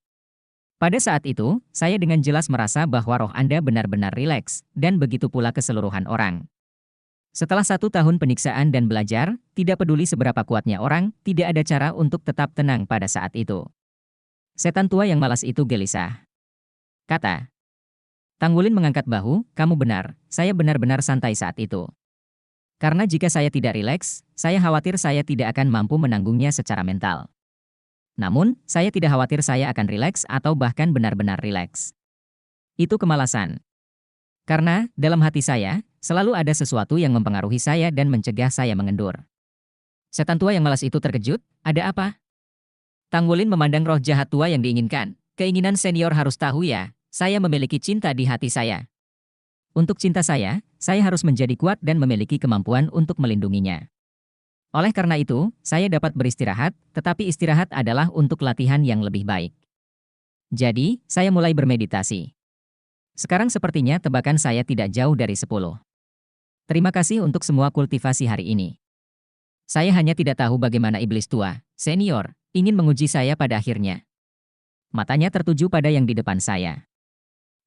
Pada saat itu, saya dengan jelas merasa bahwa roh Anda benar-benar rileks, dan begitu pula keseluruhan orang. Setelah 1 tahun penyiksaan dan belajar, tidak peduli seberapa kuatnya orang, tidak ada cara untuk tetap tenang pada saat itu. Setan tua yang malas itu gelisah. Kata. Tanggulin mengangkat bahu, kamu benar, saya benar-benar santai saat itu. Karena jika saya tidak rileks, saya khawatir saya tidak akan mampu menanggungnya secara mental. Namun, saya tidak khawatir saya akan rileks atau bahkan benar-benar rileks. Itu kemalasan. Karena, dalam hati saya, selalu ada sesuatu yang mempengaruhi saya dan mencegah saya mengendur. Setan tua yang malas itu terkejut, ada apa? Tanggulin memandang roh jahat tua yang diinginkan. Keinginan senior harus tahu ya, saya memiliki cinta di hati saya. Untuk cinta saya harus menjadi kuat dan memiliki kemampuan untuk melindunginya. Oleh karena itu, saya dapat beristirahat, tetapi istirahat adalah untuk latihan yang lebih baik. Jadi, saya mulai bermeditasi. Sekarang sepertinya tebakan saya tidak jauh dari 10. Terima kasih untuk semua kultivasi hari ini. Saya hanya tidak tahu bagaimana iblis tua, senior, ingin menguji saya pada akhirnya. Matanya tertuju pada yang di depan saya.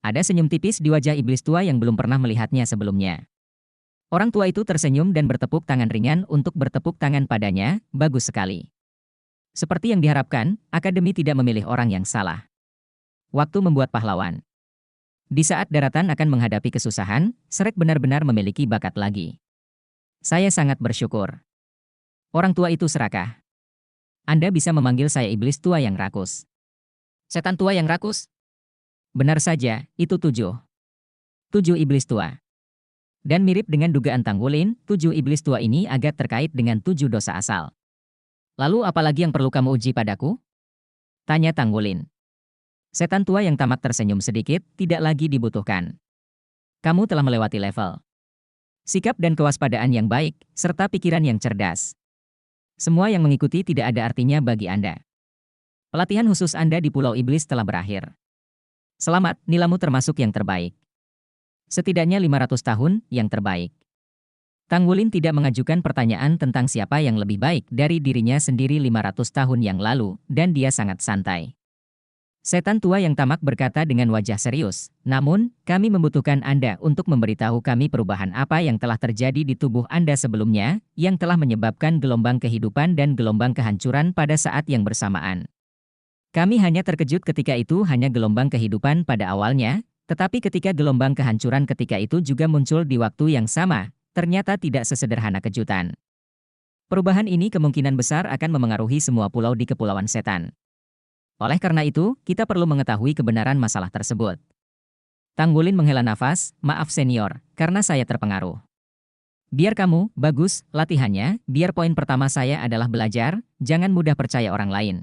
Ada senyum tipis di wajah iblis tua yang belum pernah melihatnya sebelumnya. Orang tua itu tersenyum dan bertepuk tangan ringan untuk bertepuk tangan padanya, bagus sekali. Seperti yang diharapkan, Akademi tidak memilih orang yang salah. Waktu membuat pahlawan. Di saat daratan akan menghadapi kesusahan, Shrek benar-benar memiliki bakat lagi. Saya sangat bersyukur. Orang tua itu serakah. Anda bisa memanggil saya iblis tua yang rakus. Setan tua yang rakus? Benar saja, itu 7. 7 iblis tua. Dan mirip dengan dugaan Tanggulin, 7 iblis tua ini agak terkait dengan 7 dosa asal. Lalu apalagi yang perlu kamu uji padaku? Tanya Tanggulin. Setan tua yang tamak tersenyum sedikit, tidak lagi dibutuhkan. Kamu telah melewati level. Sikap dan kewaspadaan yang baik, serta pikiran yang cerdas. Semua yang mengikuti tidak ada artinya bagi Anda. Pelatihan khusus Anda di Pulau Iblis telah berakhir. Selamat, nilamu termasuk yang terbaik. Setidaknya 500 tahun, yang terbaik. Tanggulin tidak mengajukan pertanyaan tentang siapa yang lebih baik dari dirinya sendiri 500 tahun yang lalu, dan dia sangat santai. Setan tua yang tamak berkata dengan wajah serius, namun, kami membutuhkan Anda untuk memberitahu kami perubahan apa yang telah terjadi di tubuh Anda sebelumnya, yang telah menyebabkan gelombang kehidupan dan gelombang kehancuran pada saat yang bersamaan. Kami hanya terkejut ketika itu hanya gelombang kehidupan pada awalnya, tetapi ketika gelombang kehancuran ketika itu juga muncul di waktu yang sama, ternyata tidak sesederhana kejutan. Perubahan ini kemungkinan besar akan memengaruhi semua pulau di Kepulauan Setan. Oleh karena itu, kita perlu mengetahui kebenaran masalah tersebut. Tanggulin menghela nafas, maaf senior, karena saya terpengaruh. Biar kamu, bagus, latihannya, biar poin pertama saya adalah belajar, jangan mudah percaya orang lain.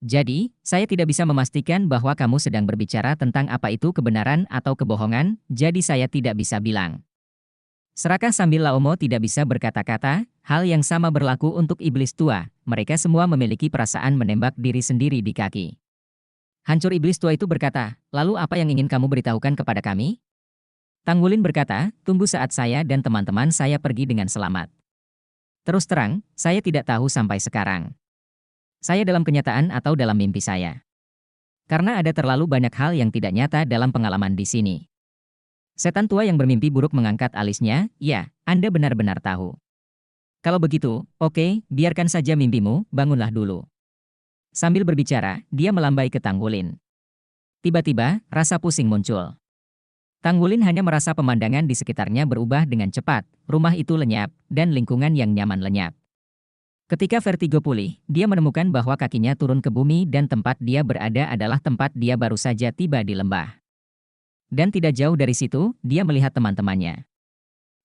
Jadi, saya tidak bisa memastikan bahwa kamu sedang berbicara tentang apa itu kebenaran atau kebohongan, jadi saya tidak bisa bilang. Serakah sambil Laomo tidak bisa berkata-kata, hal yang sama berlaku untuk iblis tua, mereka semua memiliki perasaan menembak diri sendiri di kaki. Hancur iblis tua itu berkata, lalu apa yang ingin kamu beritahukan kepada kami? Tang Wulin berkata, tunggu saat saya dan teman-teman saya pergi dengan selamat. Terus terang, saya tidak tahu sampai sekarang. Saya dalam kenyataan atau dalam mimpi saya. Karena ada terlalu banyak hal yang tidak nyata dalam pengalaman di sini. Setan tua yang bermimpi buruk mengangkat alisnya, ya, Anda benar-benar tahu. Kalau begitu, oke, biarkan saja mimpimu, bangunlah dulu. Sambil berbicara, dia melambai ke Tang Wulin. Tiba-tiba, rasa pusing muncul. Tang Wulin hanya merasa pemandangan di sekitarnya berubah dengan cepat, rumah itu lenyap, dan lingkungan yang nyaman lenyap. Ketika vertigo pulih, dia menemukan bahwa kakinya turun ke bumi dan tempat dia berada adalah tempat dia baru saja tiba di lembah. Dan tidak jauh dari situ, dia melihat teman-temannya.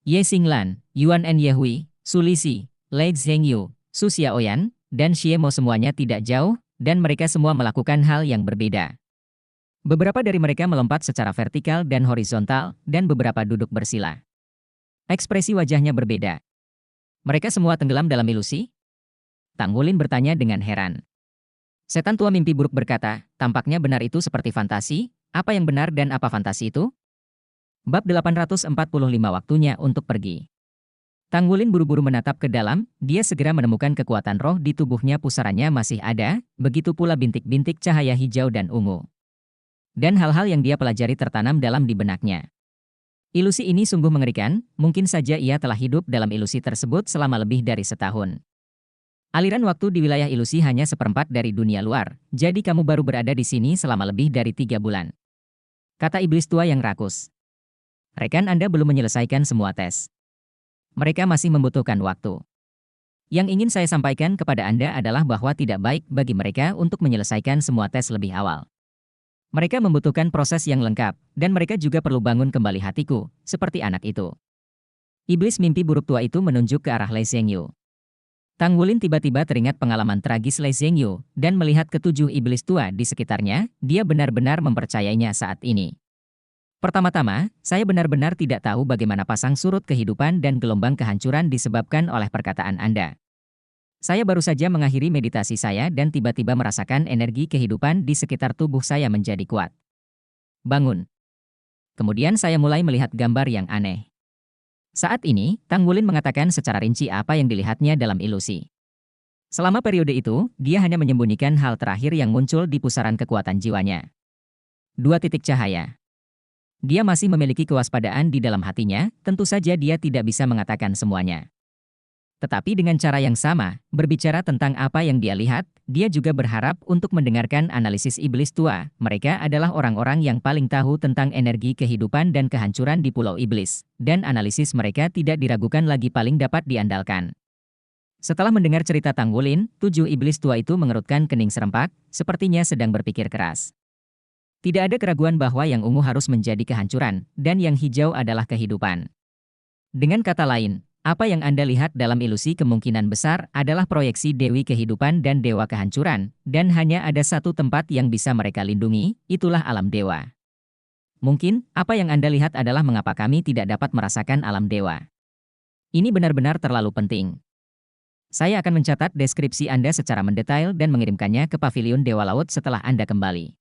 Ye Xinglan, Yuan En Yehui, Su Lixi, Lei Zhengyu, Su Xiaoyan, dan Xie Mo semuanya tidak jauh, dan mereka semua melakukan hal yang berbeda. Beberapa dari mereka melompat secara vertikal dan horizontal, dan beberapa duduk bersila. Ekspresi wajahnya berbeda. Mereka semua tenggelam dalam ilusi? Tang Wulin bertanya dengan heran. Setan tua mimpi buruk berkata, tampaknya benar itu seperti fantasi, apa yang benar dan apa fantasi itu? Bab 845 waktunya untuk pergi. Tang Wulin buru-buru menatap ke dalam, dia segera menemukan kekuatan roh di tubuhnya pusarannya masih ada, begitu pula bintik-bintik cahaya hijau dan ungu. Dan hal-hal yang dia pelajari tertanam dalam di benaknya. Ilusi ini sungguh mengerikan, mungkin saja ia telah hidup dalam ilusi tersebut selama lebih dari setahun. Aliran waktu di wilayah ilusi hanya seperempat dari dunia luar, jadi kamu baru berada di sini selama lebih dari 3 bulan. Kata iblis tua yang rakus. Rekan Anda belum menyelesaikan semua tes. Mereka masih membutuhkan waktu. Yang ingin saya sampaikan kepada Anda adalah bahwa tidak baik bagi mereka untuk menyelesaikan semua tes lebih awal. Mereka membutuhkan proses yang lengkap, dan mereka juga perlu bangun kembali hatiku, seperti anak itu. Iblis mimpi buruk tua itu menunjuk ke arah Lei Zhengyu. Tang Wulin tiba-tiba teringat pengalaman tragis Lei Zhengyu, dan melihat ketujuh iblis tua di sekitarnya, dia benar-benar mempercayainya saat ini. Pertama-tama, saya benar-benar tidak tahu bagaimana pasang surut kehidupan dan gelombang kehancuran disebabkan oleh perkataan Anda. Saya baru saja mengakhiri meditasi saya dan tiba-tiba merasakan energi kehidupan di sekitar tubuh saya menjadi kuat. Bangun. Kemudian saya mulai melihat gambar yang aneh. Saat ini, Tang Wulin mengatakan secara rinci apa yang dilihatnya dalam ilusi. Selama periode itu, dia hanya menyembunyikan hal terakhir yang muncul di pusaran kekuatan jiwanya. 2 titik cahaya. Dia masih memiliki kewaspadaan di dalam hatinya, tentu saja dia tidak bisa mengatakan semuanya. Tetapi dengan cara yang sama, berbicara tentang apa yang dia lihat, dia juga berharap untuk mendengarkan analisis iblis tua. Mereka adalah orang-orang yang paling tahu tentang energi kehidupan dan kehancuran di Pulau Iblis, dan analisis mereka tidak diragukan lagi paling dapat diandalkan. Setelah mendengar cerita Tang Wulin, 7 iblis tua itu mengerutkan kening serempak, sepertinya sedang berpikir keras. Tidak ada keraguan bahwa yang ungu harus menjadi kehancuran, dan yang hijau adalah kehidupan. Dengan kata lain, apa yang Anda lihat dalam ilusi kemungkinan besar adalah proyeksi Dewi Kehidupan dan Dewa Kehancuran, dan hanya ada satu tempat yang bisa mereka lindungi, itulah alam dewa. Mungkin, apa yang Anda lihat adalah mengapa kami tidak dapat merasakan alam dewa. Ini benar-benar terlalu penting. Saya akan mencatat deskripsi Anda secara mendetail dan mengirimkannya ke Paviliun Dewa Laut setelah Anda kembali.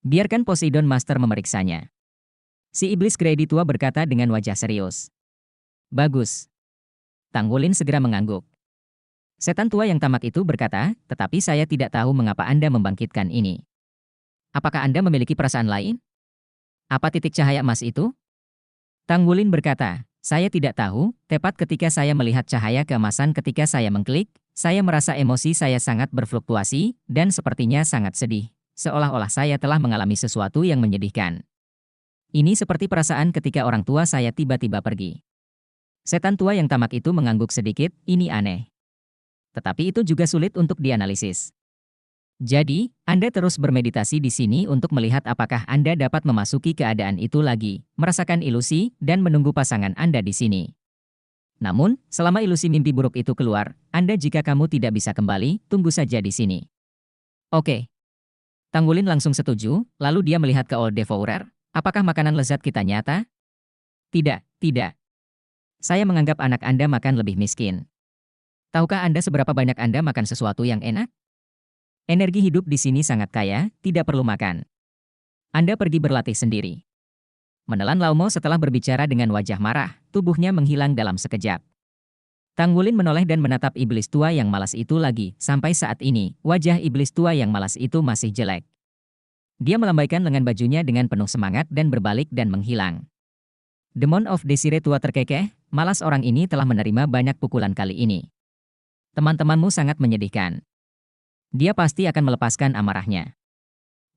Biarkan Poseidon Master memeriksanya. Si iblis Grady tua berkata dengan wajah serius. Bagus. Tang Wulin segera mengangguk. Setan tua yang tamak itu berkata, tetapi saya tidak tahu mengapa Anda membangkitkan ini. Apakah Anda memiliki perasaan lain? Apa titik cahaya emas itu? Tang Wulin berkata, saya tidak tahu, tepat ketika saya melihat cahaya keemasan ketika saya mengklik, saya merasa emosi saya sangat berfluktuasi, dan sepertinya sangat sedih, seolah-olah saya telah mengalami sesuatu yang menyedihkan. Ini seperti perasaan ketika orang tua saya tiba-tiba pergi. Setan tua yang tamak itu mengangguk sedikit, ini aneh. Tetapi itu juga sulit untuk dianalisis. Jadi, Anda terus bermeditasi di sini untuk melihat apakah Anda dapat memasuki keadaan itu lagi, merasakan ilusi, dan menunggu pasangan Anda di sini. Namun, selama ilusi mimpi buruk itu keluar, Anda jika kamu tidak bisa kembali, tunggu saja di sini. Oke. Tang Wulin langsung setuju, lalu dia melihat ke Old Devourer. Apakah makanan lezat kita nyata? Tidak, tidak. Saya menganggap anak Anda makan lebih miskin. Tahukah Anda seberapa banyak Anda makan sesuatu yang enak? Energi hidup di sini sangat kaya, tidak perlu makan. Anda pergi berlatih sendiri. Menelan Laumo setelah berbicara dengan wajah marah, tubuhnya menghilang dalam sekejap. Tang Wulin menoleh dan menatap iblis tua yang malas itu lagi. Sampai saat ini, wajah iblis tua yang malas itu masih jelek. Dia melambaikan lengan bajunya dengan penuh semangat dan berbalik dan menghilang. Demon of Desire tua terkekeh, malas orang ini telah menerima banyak pukulan kali ini. Teman-temanmu sangat menyedihkan. Dia pasti akan melepaskan amarahnya.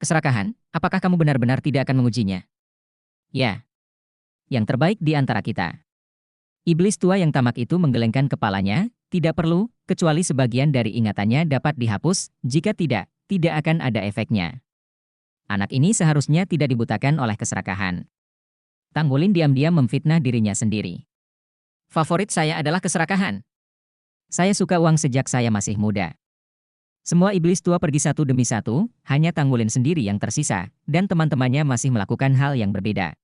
Keserakahan, apakah kamu benar-benar tidak akan mengujinya? Ya. Yang terbaik di antara kita. Iblis tua yang tamak itu menggelengkan kepalanya, tidak perlu, kecuali sebagian dari ingatannya dapat dihapus, jika tidak, tidak akan ada efeknya. Anak ini seharusnya tidak dibutakan oleh keserakahan. Tang Wulin diam-diam memfitnah dirinya sendiri. Favorit saya adalah keserakahan. Saya suka uang sejak saya masih muda. Semua iblis tua pergi satu demi satu, hanya Tang Wulin sendiri yang tersisa, dan teman-temannya masih melakukan hal yang berbeda.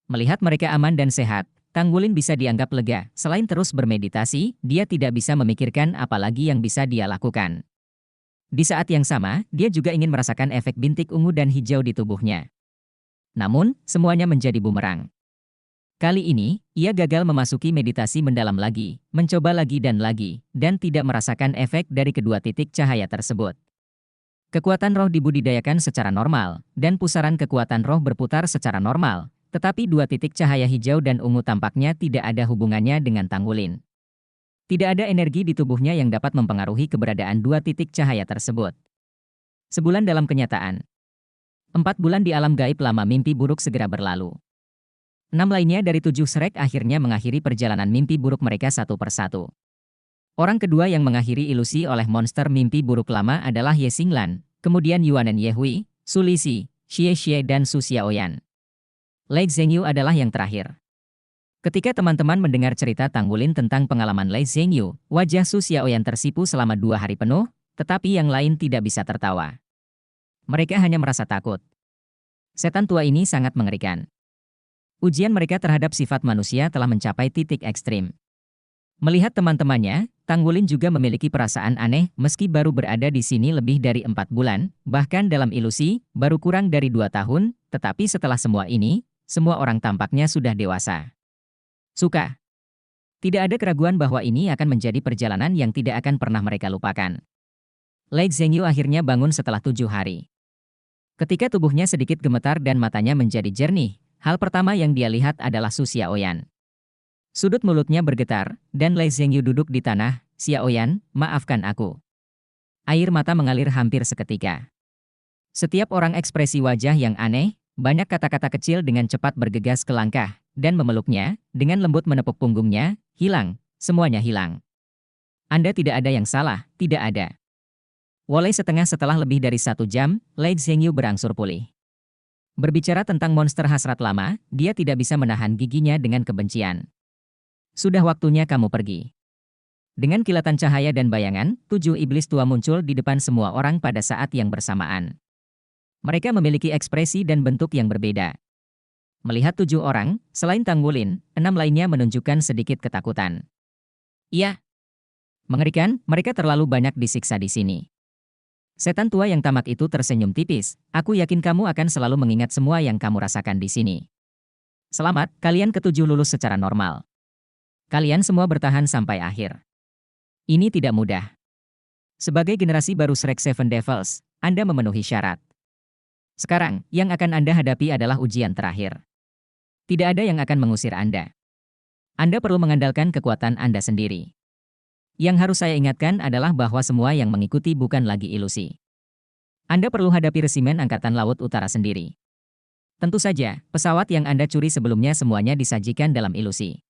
Melihat mereka aman dan sehat, Tang Wulin bisa dianggap lega. Selain terus bermeditasi, dia tidak bisa memikirkan apa lagi yang bisa dia lakukan. Di saat yang sama, dia juga ingin merasakan efek bintik ungu dan hijau di tubuhnya. Namun, semuanya menjadi bumerang. Kali ini, ia gagal memasuki meditasi mendalam lagi, mencoba lagi, dan tidak merasakan efek dari kedua titik cahaya tersebut. Kekuatan roh dibudidayakan secara normal, dan pusaran kekuatan roh berputar secara normal. Tetapi dua titik cahaya hijau dan ungu tampaknya tidak ada hubungannya dengan Tang Wulin. Tidak ada energi di tubuhnya yang dapat mempengaruhi keberadaan dua titik cahaya tersebut. Sebulan dalam kenyataan. 4 bulan di alam gaib lama mimpi buruk segera berlalu. 6 lainnya dari 7 Shrek akhirnya mengakhiri perjalanan mimpi buruk mereka satu persatu. Orang kedua yang mengakhiri ilusi oleh monster mimpi buruk lama adalah Ye Xinglan, kemudian Yuanen Yehui, Su Lixi, Xie Xie dan Su Xiaoyan. Lei Zhengyu adalah yang terakhir. Ketika teman-teman mendengar cerita Tang Wulin tentang pengalaman Lei Zhengyu, wajah Su Xiaoyan tersipu selama 2 hari penuh, tetapi yang lain tidak bisa tertawa. Mereka hanya merasa takut. Setan tua ini sangat mengerikan. Ujian mereka terhadap sifat manusia telah mencapai titik ekstrim. Melihat teman-temannya, Tang Wulin juga memiliki perasaan aneh meski baru berada di sini lebih dari 4 bulan, bahkan dalam ilusi, baru kurang dari 2 tahun, tetapi setelah semua ini, semua orang tampaknya sudah dewasa. Suka. Tidak ada keraguan bahwa ini akan menjadi perjalanan yang tidak akan pernah mereka lupakan. Lei Zhengyu akhirnya bangun setelah 7 hari. Ketika tubuhnya sedikit gemetar dan matanya menjadi jernih, hal pertama yang dia lihat adalah Su Xiaoyan. Sudut mulutnya bergetar, dan Lei Zhengyu duduk di tanah. Xiaoyan, maafkan aku. Air mata mengalir hampir seketika. Setiap orang ekspresi wajah yang aneh, banyak kata-kata kecil dengan cepat bergegas ke langkah, dan memeluknya, dengan lembut menepuk punggungnya, hilang, semuanya hilang. Anda tidak ada yang salah, tidak ada. Walau setengah setelah lebih dari 1 jam, Lei Zhengyu berangsur pulih. Berbicara tentang monster hasrat lama, dia tidak bisa menahan giginya dengan kebencian. Sudah waktunya kamu pergi. Dengan kilatan cahaya dan bayangan, 7 iblis tua muncul di depan semua orang pada saat yang bersamaan. Mereka memiliki ekspresi dan bentuk yang berbeda. Melihat 7 orang, selain Tang Wulin, 6 lainnya menunjukkan sedikit ketakutan. Iya. Mengerikan, mereka terlalu banyak disiksa di sini. Setan tua yang tamak itu tersenyum tipis. Aku yakin kamu akan selalu mengingat semua yang kamu rasakan di sini. Selamat, kalian ke-7 lulus secara normal. Kalian semua bertahan sampai akhir. Ini tidak mudah. Sebagai generasi baru Shrek Seven Devils, Anda memenuhi syarat. Sekarang, yang akan Anda hadapi adalah ujian terakhir. Tidak ada yang akan mengusir Anda. Anda perlu mengandalkan kekuatan Anda sendiri. Yang harus saya ingatkan adalah bahwa semua yang mengikuti bukan lagi ilusi. Anda perlu hadapi resimen Angkatan Laut Utara sendiri. Tentu saja, pesawat yang Anda curi sebelumnya semuanya disajikan dalam ilusi.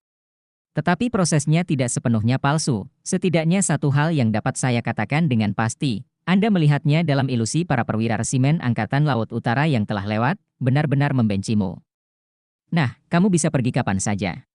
Tetapi prosesnya tidak sepenuhnya palsu. Setidaknya satu hal yang dapat saya katakan dengan pasti, Anda melihatnya dalam ilusi para perwira resimen Angkatan Laut Utara yang telah lewat, benar-benar membencimu. Nah, kamu bisa pergi kapan saja.